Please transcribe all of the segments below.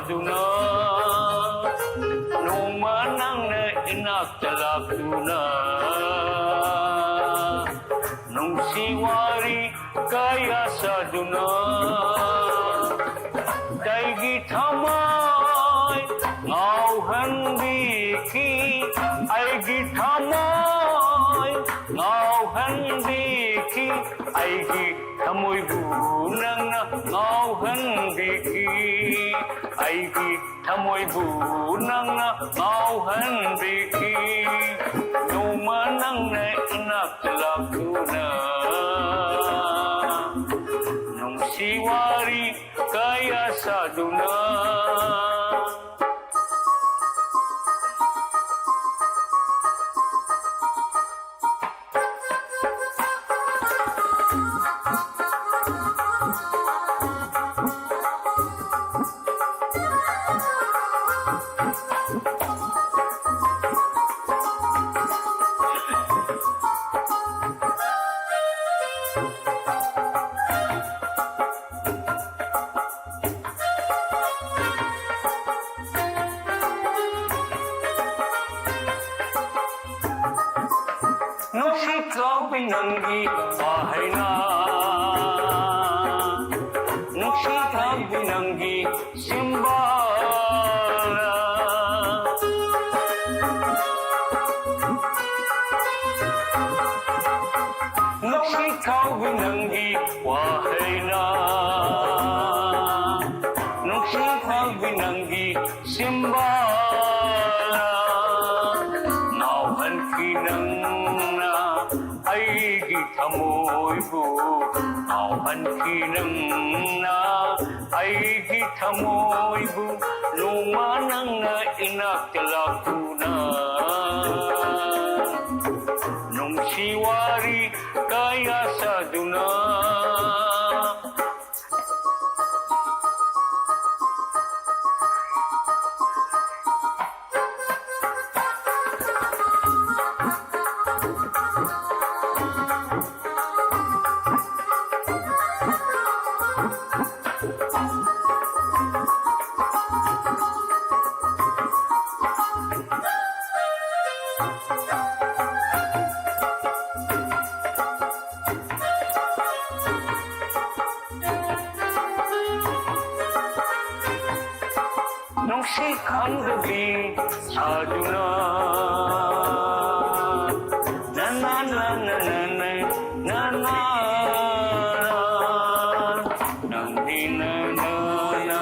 saduna nung manang na inaktalakuna nung siwari kaya saduna kay gitamay ngauhan diki ay gitamay ngauhan diki ay gitamoy bunang na ngauhan diki ay gitamoy bunang na ngauhan diki numanang na inaktalakuna nung siwari kaya saduna nung ikaw binanggi bahay na nung ikaw binanggi simbala nung ikaw binanggi bahay na nung ikaw binanggi simbala nauhan kinang ay gitamoy bu nauhan kinang na ay gitamoy bu lumanang na inaktalakuna nung siwari kaya saduna nung sikang gabi saduna na na na na na na na na nang di na na na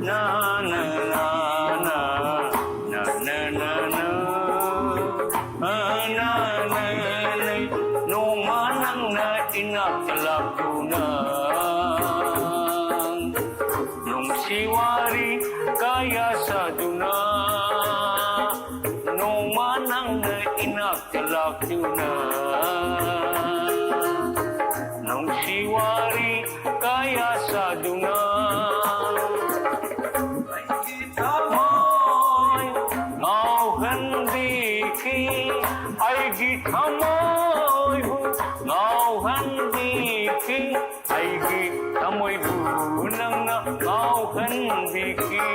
na na na na na na na na na na nung manang na inaktalakuna nung siwari kaya saduna nung manang na inaktalakuna nung siwari kaya saduna ay gitamoy ngauhan diki ay gitamoy ngauhan diki ay gitamoy bunang na ngauhan diki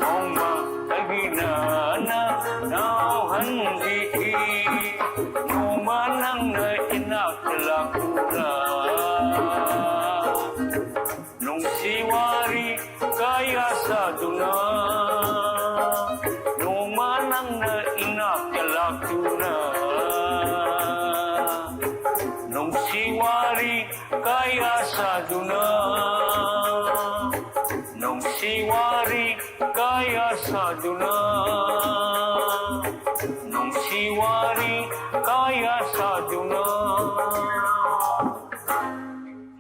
oma kaginana ngauhan diki numanang na inaktalakuna nung siwari kaya saduna numanang na inaktalakuna nung siwari kaya saduna nung siwari kaya saduna nung siwari